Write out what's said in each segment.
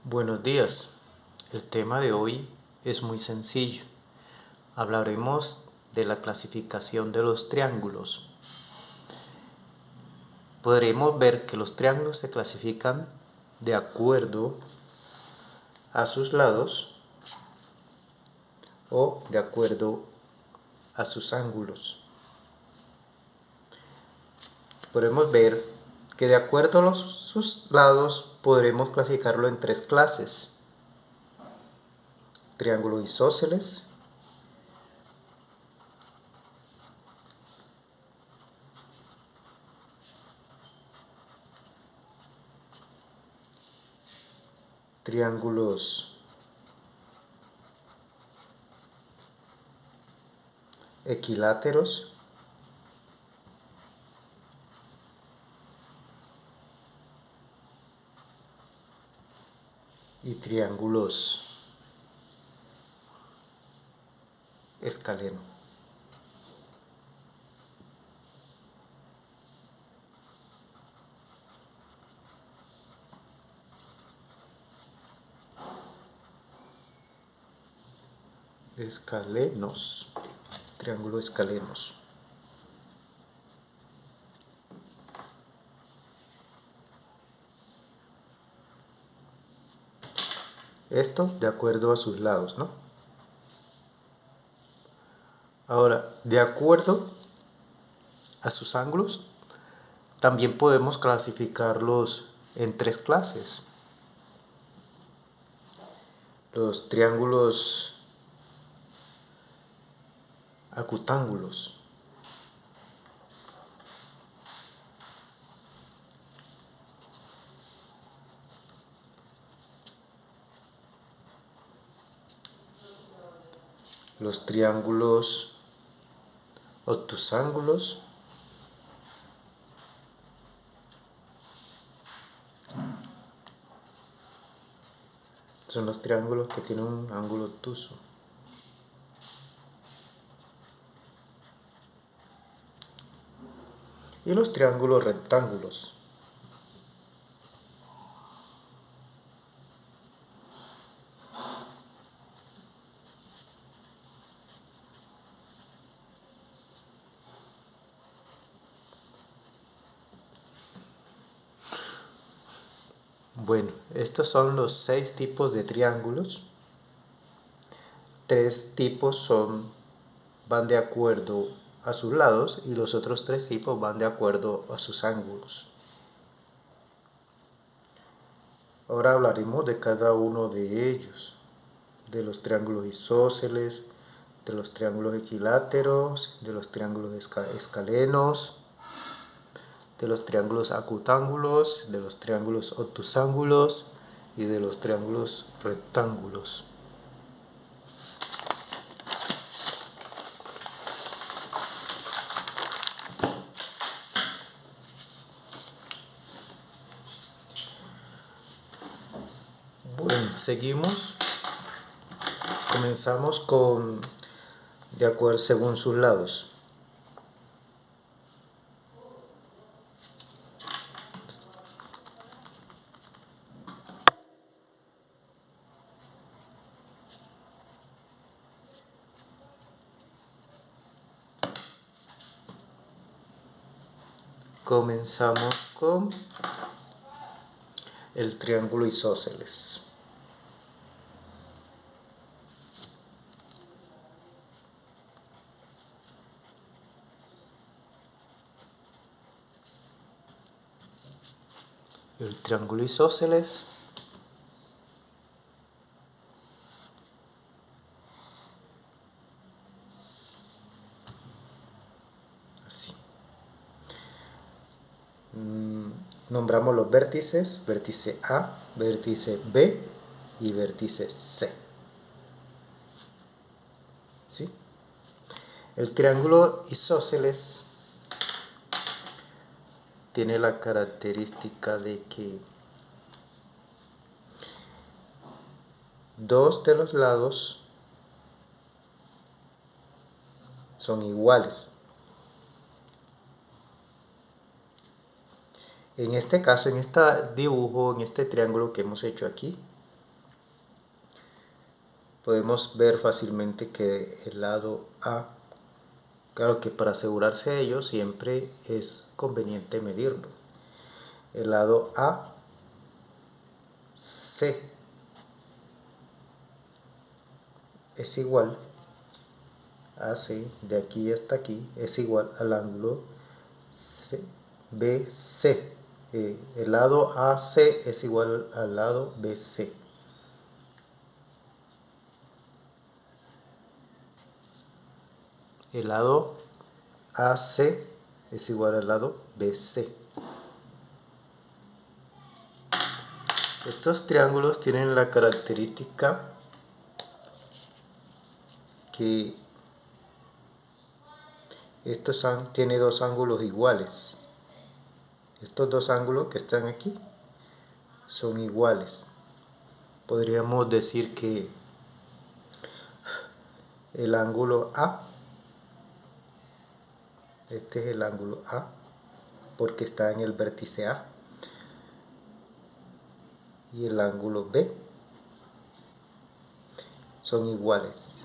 Buenos días. El tema de hoy es muy sencillo. Hablaremos de la clasificación de los triángulos. Podremos ver que los triángulos se clasifican de acuerdo a sus lados o de acuerdo a sus ángulos. Podemos ver que de acuerdo a sus lados podremos clasificarlo en tres clases: triángulos isósceles, triángulos equiláteros y triángulos escaleno. Triángulo escalenos. Esto de acuerdo a sus lados, ¿no? Ahora, de acuerdo a sus ángulos, también podemos clasificarlos en tres clases: los triángulos acutángulos, los triángulos obtusángulos son los triángulos que tienen un ángulo obtuso, y los triángulos rectángulos. Bueno, estos son los 6 tipos de triángulos. 3 tipos van de acuerdo a sus lados y los otros 3 tipos van de acuerdo a sus ángulos. Ahora hablaremos de cada uno de ellos: de los triángulos isósceles, de los triángulos equiláteros, de los triángulos escalenos, de los triángulos acutángulos, de los triángulos obtusángulos y de los triángulos rectángulos. Bueno, seguimos. Comenzamos con de acuerdo según sus lados. Comenzamos con el triángulo isósceles. El triángulo isósceles así. Nombramos los vértices: vértice A, vértice B y vértice C. ¿Sí? El triángulo isósceles tiene la característica de que dos de los lados son iguales. En este caso, en este dibujo, en este triángulo que hemos hecho aquí, podemos ver fácilmente que el lado A, claro que para asegurarse de ello siempre es conveniente medirlo. El lado AC es igual, AC de aquí hasta aquí es igual al ángulo BC. El lado AC es igual al lado BC. El lado AC es igual al lado BC. Estos triángulos tienen la característica que tiene dos ángulos iguales. Estos dos ángulos que están aquí son iguales. Podríamos decir que el ángulo A, este es el ángulo A, porque está en el vértice A, y el ángulo B son iguales.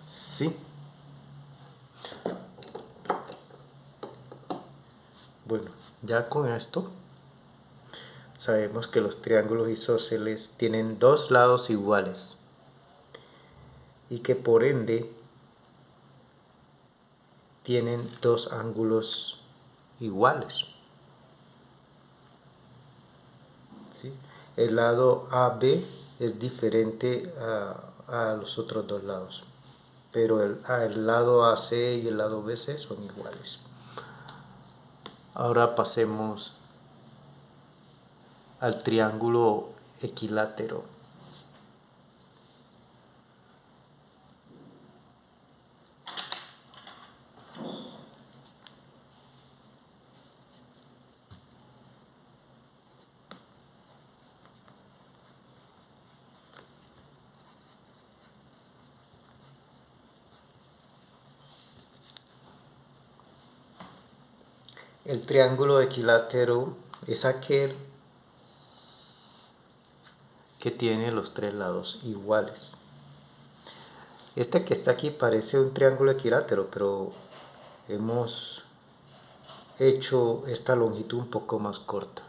Sí. Bueno, ya con esto sabemos que los triángulos isósceles tienen dos lados iguales y que por ende tienen dos ángulos iguales. ¿Sí? El lado AB es diferente a los otros dos lados, pero el lado AC y el lado BC son iguales. Ahora pasemos al triángulo equilátero. El triángulo equilátero es aquel que tiene los tres lados iguales. Este que está aquí parece un triángulo equilátero, pero hemos hecho esta longitud un poco más corta.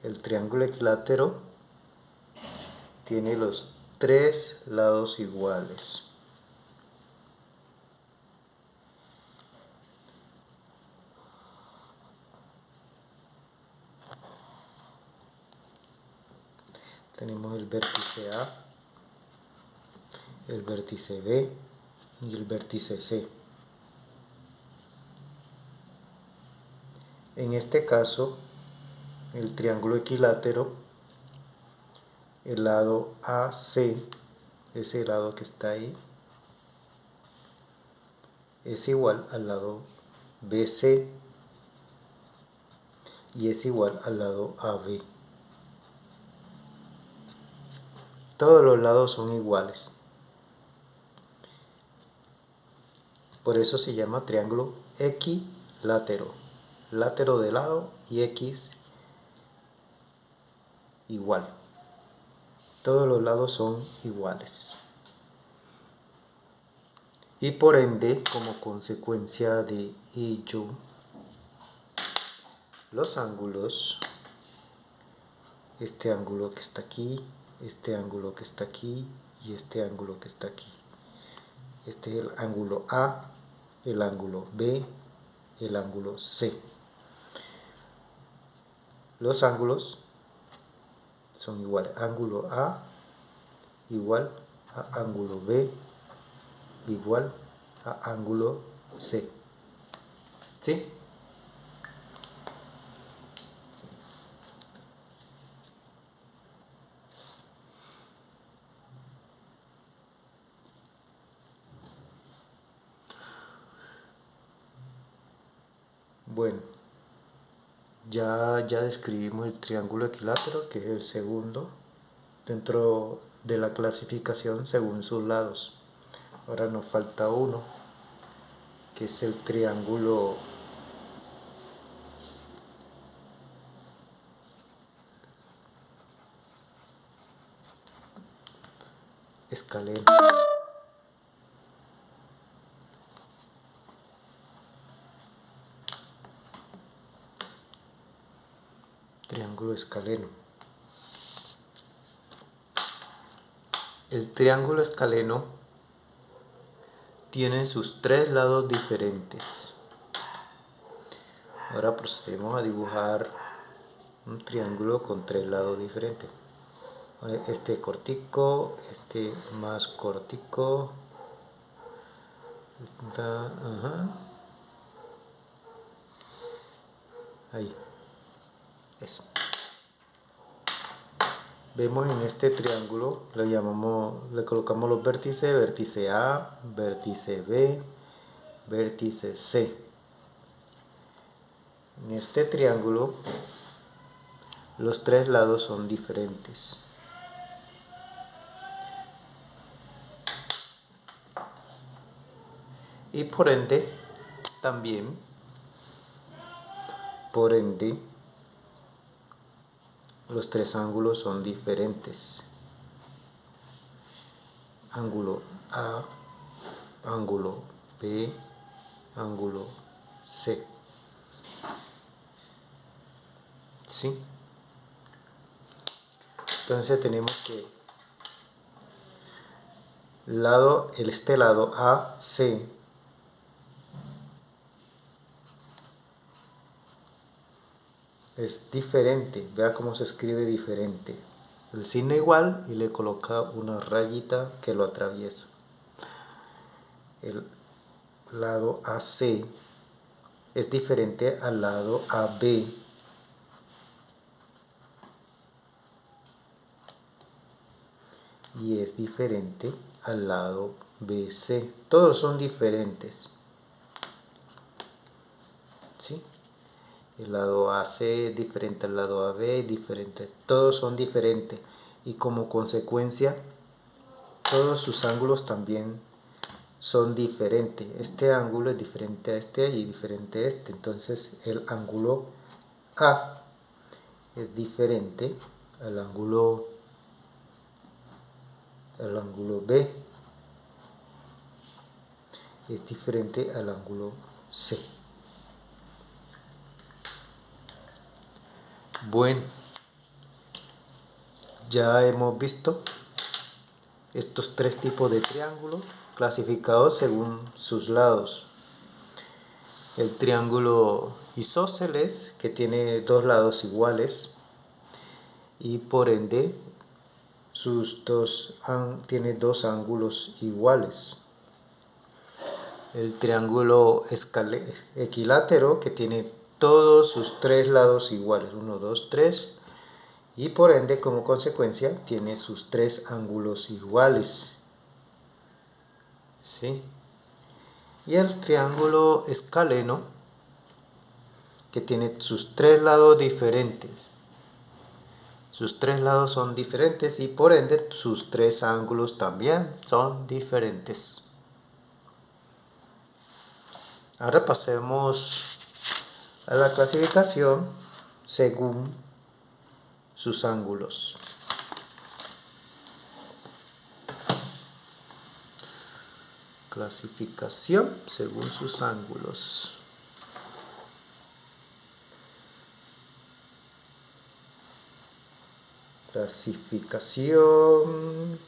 El triángulo equilátero tiene los tres lados iguales. Tenemos el vértice A, el vértice B y el vértice C. En este caso, el triángulo equilátero, el lado AC, ese lado que está ahí, es igual al lado BC y es igual al lado AB. Todos los lados son iguales. Por eso se llama triángulo equilátero. Látero de lado y X igual. Todos los lados son iguales. Y por ende, como consecuencia de ello, los ángulos, este ángulo que está aquí, este ángulo que está aquí y este ángulo que está aquí. Este es el ángulo A, el ángulo B, el ángulo C. Los ángulos son iguales. Ángulo A igual a ángulo B igual a ángulo C. ¿Sí? Bueno, ya describimos el triángulo equilátero, que es el segundo dentro de la clasificación según sus lados. Ahora nos falta uno, que es el triángulo escaleno. Triángulo escaleno. El triángulo escaleno tiene sus tres lados diferentes. Ahora procedemos a dibujar un triángulo con tres lados diferentes. Este cortico, este más cortico. Ajá. Ahí. Eso. Vemos en este triángulo, le colocamos los vértices, vértice A, vértice B, vértice C. En este triángulo, los tres lados son diferentes. Y por ende, también, los tres ángulos son diferentes. Ángulo A, ángulo B, ángulo C. ¿Sí? Entonces tenemos que este lado AC es diferente. Vea cómo se escribe diferente. El signo igual y le coloca una rayita que lo atraviesa. El lado AC es diferente al lado AB. Y es diferente al lado BC. Todos son diferentes. ¿Sí? El lado AC es diferente al lado AB, diferente. Todos son diferentes. Y como consecuencia, todos sus ángulos también son diferentes. Este ángulo es diferente a este y diferente a este. Entonces el ángulo A es diferente al ángulo B. Es diferente al ángulo C. Bueno, ya hemos visto estos tres tipos de triángulos clasificados según sus lados. El triángulo isósceles, que tiene dos lados iguales y por ende tiene dos ángulos iguales. El triángulo equilátero, que tiene todos sus tres lados iguales, 1, 2, 3, y por ende como consecuencia tiene sus tres ángulos iguales. ¿Sí? Y el triángulo escaleno, que tiene sus tres lados diferentes. Sus tres lados son diferentes y por ende sus tres ángulos también son diferentes. Ahora pasemos a la clasificación según sus ángulos. Clasificación según sus ángulos. Clasificación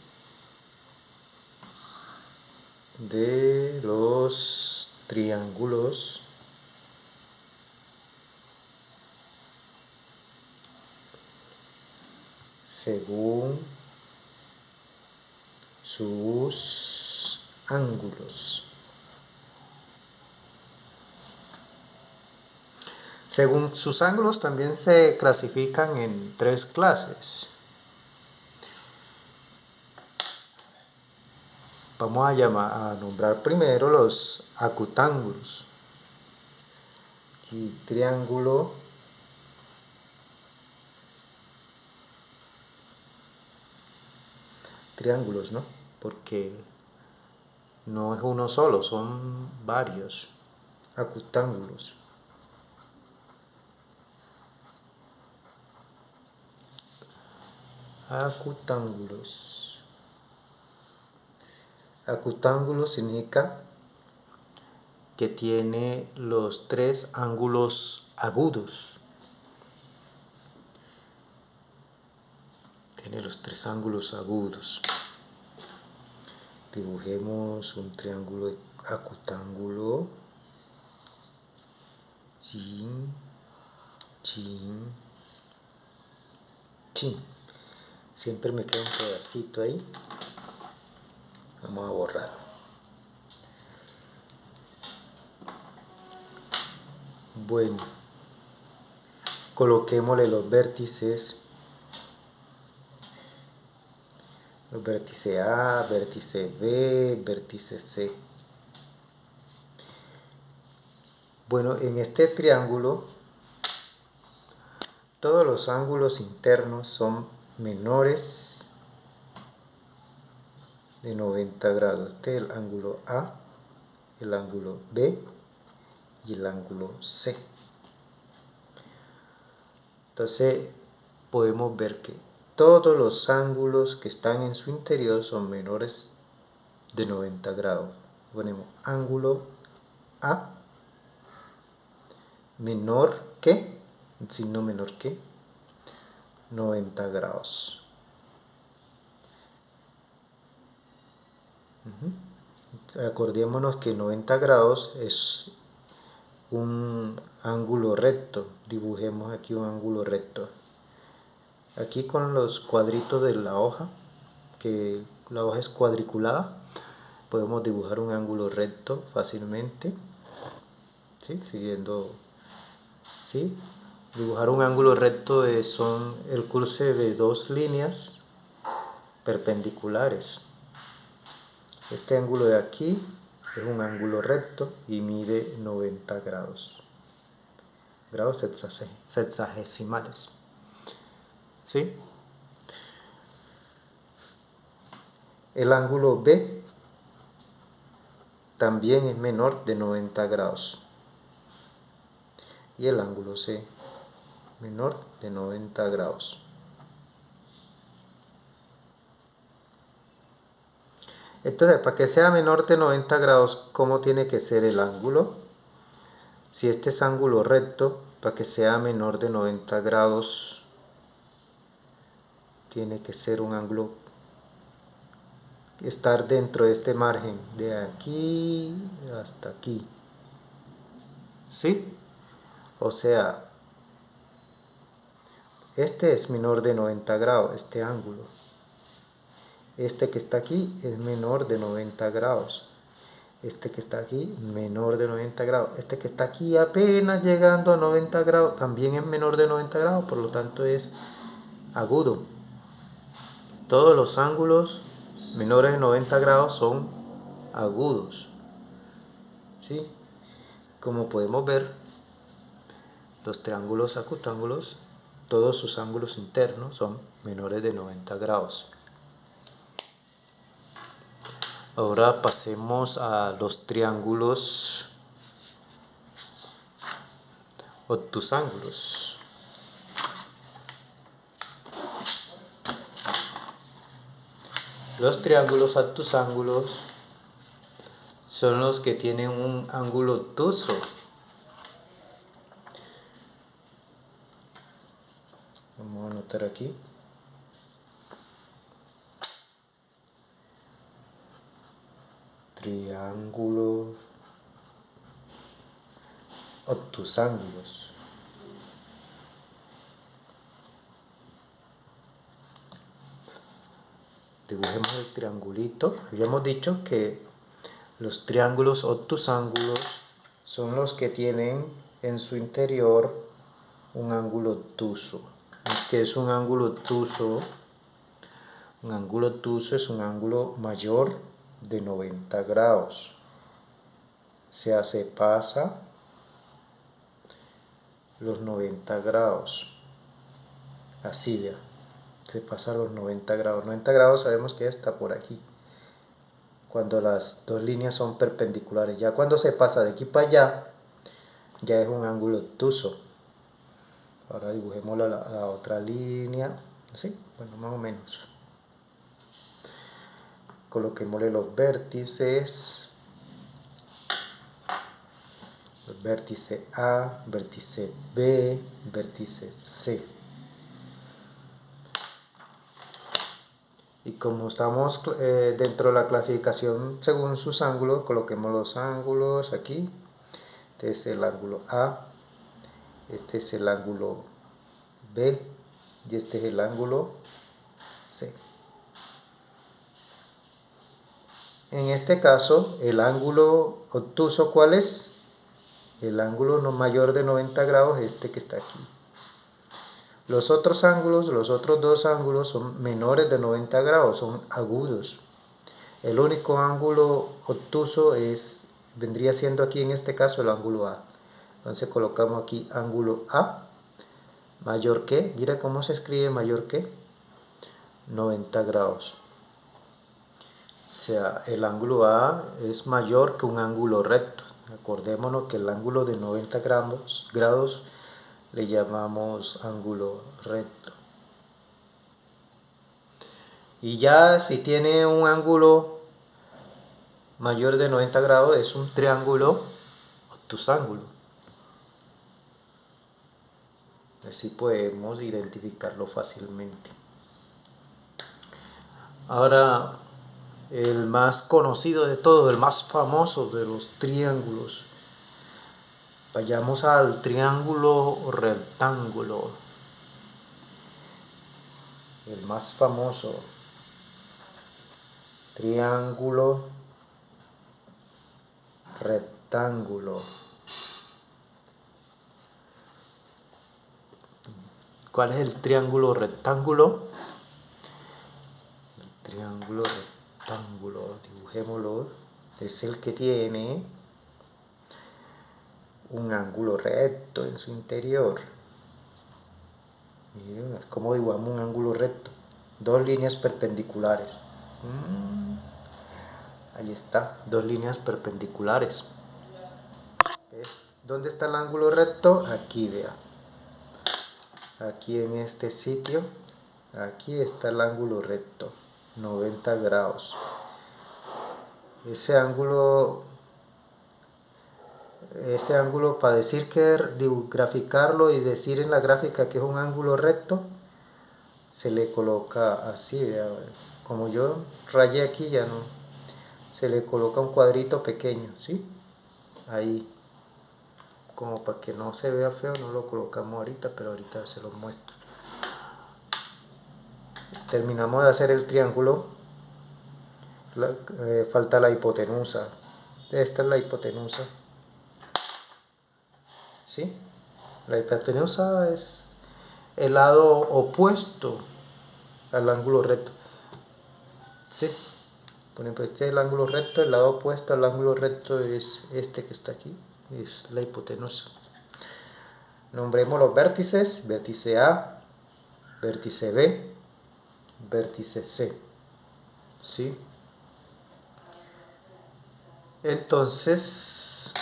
de los triángulos según sus ángulos. Según sus ángulos también se clasifican en tres clases. Vamos a nombrar primero los acutángulos. Y triángulos, ¿no? Porque no es uno solo, son varios. acutángulos. Acutángulos. Acutángulo significa que tiene los tres ángulos agudos. Tiene los tres ángulos agudos. Dibujemos un triángulo acutángulo. Chin, chin, chin. Siempre me queda un pedacito ahí. Vamos a borrarlo. Bueno, coloquémosle los vértices. Los vértices A, vértice B, vértice C. Bueno, en este triángulo, todos los ángulos internos son menores de 90 grados. Este es el ángulo A, el ángulo B y el ángulo C. Entonces, podemos ver que todos los ángulos que están en su interior son menores de 90 grados. Ponemos ángulo A menor que, signo menor que 90 grados. Acordémonos que 90 grados es un ángulo recto. Dibujemos aquí un ángulo recto. Aquí con los cuadritos de la hoja, que la hoja es cuadriculada, podemos dibujar un ángulo recto fácilmente. ¿Sí? Siguiendo, ¿sí? Dibujar un ángulo recto son el cruce de dos líneas perpendiculares. Este ángulo de aquí es un ángulo recto y mide 90 grados. Grados sexagesimales. ¿Sí? El ángulo B también es menor de 90 grados. Y el ángulo C menor de 90 grados. Entonces, para que sea menor de 90 grados, ¿cómo tiene que ser el ángulo? Si este es ángulo recto, para que sea menor de 90 grados, tiene que ser un ángulo, estar dentro de este margen, de aquí hasta aquí. ¿Sí? O sea, este es menor de 90 grados, este ángulo. Este que está aquí es menor de 90 grados. Este que está aquí, menor de 90 grados. Este que está aquí apenas llegando a 90 grados, también es menor de 90 grados, por lo tanto es agudo. Todos los ángulos menores de 90 grados son agudos. ¿Sí? Como podemos ver, los triángulos acutángulos, todos sus ángulos internos son menores de 90 grados. Ahora pasemos a los triángulos obtusángulos. Los triángulos obtusángulos son los que tienen un ángulo obtuso. Vamos a anotar aquí. Triángulos obtusángulos. Dibujemos el triangulito. Habíamos dicho que los triángulos obtusángulos son los que tienen en su interior un ángulo obtuso. ¿Qué es un ángulo obtuso? Un ángulo obtuso es un ángulo mayor de 90 grados. O sea, se pasa los 90 grados. Así ya. Se pasa los 90 grados. 90 grados sabemos que está por aquí. Cuando las dos líneas son perpendiculares. Ya cuando se pasa de aquí para allá, ya es un ángulo obtuso. Ahora dibujemos la otra línea, así, bueno, más o menos. Coloquémosle los vértices. El vértice A, vértice B, vértice C. Y como estamos dentro de la clasificación según sus ángulos, coloquemos los ángulos aquí. Este es el ángulo A, este es el ángulo B y este es el ángulo C. En este caso, el ángulo obtuso, ¿cuál es? El ángulo no mayor de 90 grados, este que está aquí. Los otros ángulos, los otros dos ángulos son menores de 90 grados, son agudos. El único ángulo obtuso vendría siendo aquí en este caso el ángulo A. Entonces colocamos aquí ángulo A, mayor que, mira cómo se escribe mayor que 90 grados. O sea, el ángulo A es mayor que un ángulo recto. Acordémonos que el ángulo de 90 grados le llamamos ángulo recto. Y ya si tiene un ángulo mayor de 90 grados es un triángulo obtusángulo. Así podemos identificarlo fácilmente. Ahora, el más conocido de todos, el más famoso de los triángulos. Vayamos al triángulo rectángulo. El más famoso. Triángulo rectángulo. ¿Cuál es el triángulo rectángulo? El triángulo rectángulo, dibujémoslo. Es el que tiene un ángulo recto en su interior. Miren, ¿cómo dibujamos un ángulo recto? Dos líneas perpendiculares. Ahí está, dos líneas perpendiculares. ¿Dónde está el ángulo recto? Aquí, vea. Aquí en este sitio, aquí está el ángulo recto, 90 grados. Ese ángulo para decir que graficarlo y decir en la gráfica que es un ángulo recto, se le coloca así, vea. Como yo rayé aquí, ya no, se le coloca un cuadrito pequeño, ¿sí? Ahí, como para que no se vea feo, no lo colocamos ahorita, pero ahorita se lo muestro. Terminamos de hacer el triángulo, falta la hipotenusa. Esta es la hipotenusa, ¿sí? La hipotenusa es el lado opuesto al ángulo recto, ¿sí? Por ejemplo, este es el ángulo recto, el lado opuesto al ángulo recto es este que está aquí, es la hipotenusa. Nombremos los vértices: vértice A, vértice B, vértice C, ¿sí? Entonces,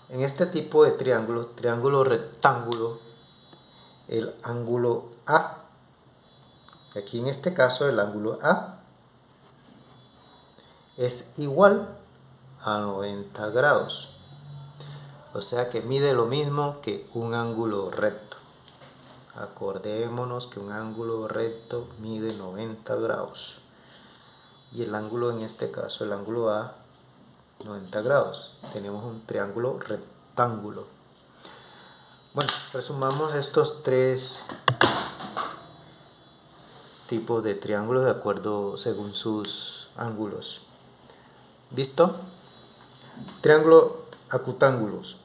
en este tipo de triángulo, triángulo rectángulo, el ángulo A, aquí en este caso el ángulo A es igual a 90 grados. O sea que mide lo mismo que un ángulo recto. Acordémonos que un ángulo recto mide 90 grados. Y el ángulo en este caso, el ángulo A, 90 grados. Tenemos un triángulo rectángulo. Bueno, resumamos estos tres tipos de triángulos de acuerdo según sus ángulos. ¿Listo? Triángulo acutángulos.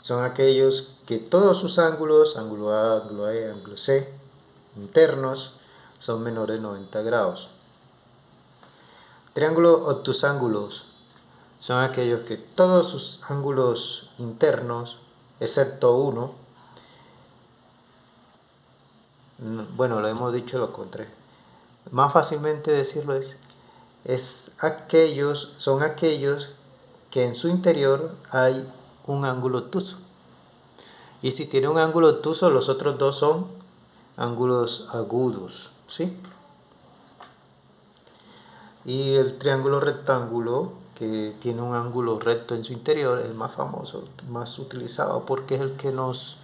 Son aquellos que todos sus ángulos, ángulo A, ángulo B, ángulo C, internos, son menores de 90 grados. Triángulo obtusángulos son aquellos que todos sus ángulos internos, excepto uno, bueno, lo hemos dicho lo contrario. Más fácilmente decirlo son aquellos que en su interior hay un ángulo obtuso. Y si tiene un ángulo obtuso, los otros dos son ángulos agudos, ¿sí? Y el triángulo rectángulo, que tiene un ángulo recto en su interior, es el más famoso, más utilizado, porque es el que nos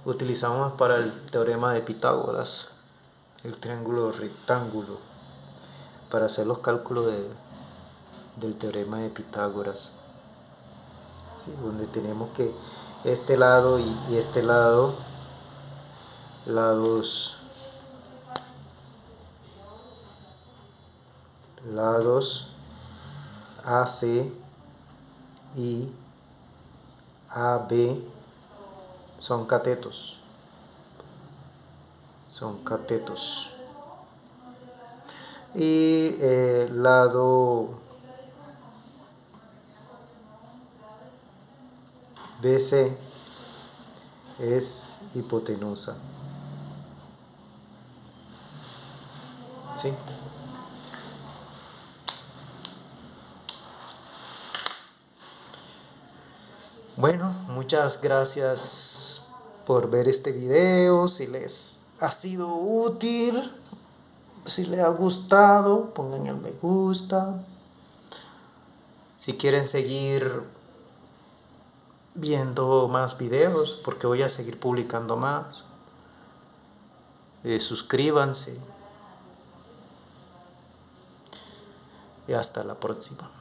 utilizamos para el teorema de Pitágoras, el triángulo rectángulo, para hacer los cálculos del teorema de Pitágoras, ¿sí? Donde tenemos que este lado y este lado, lados AC y AB son catetos. Y el lado BC es hipotenusa, ¿sí? Bueno, muchas gracias por ver este video. Si les ha sido útil, si les ha gustado, pongan el me gusta. Si quieren seguir viendo más videos, porque voy a seguir publicando más, suscríbanse y hasta la próxima.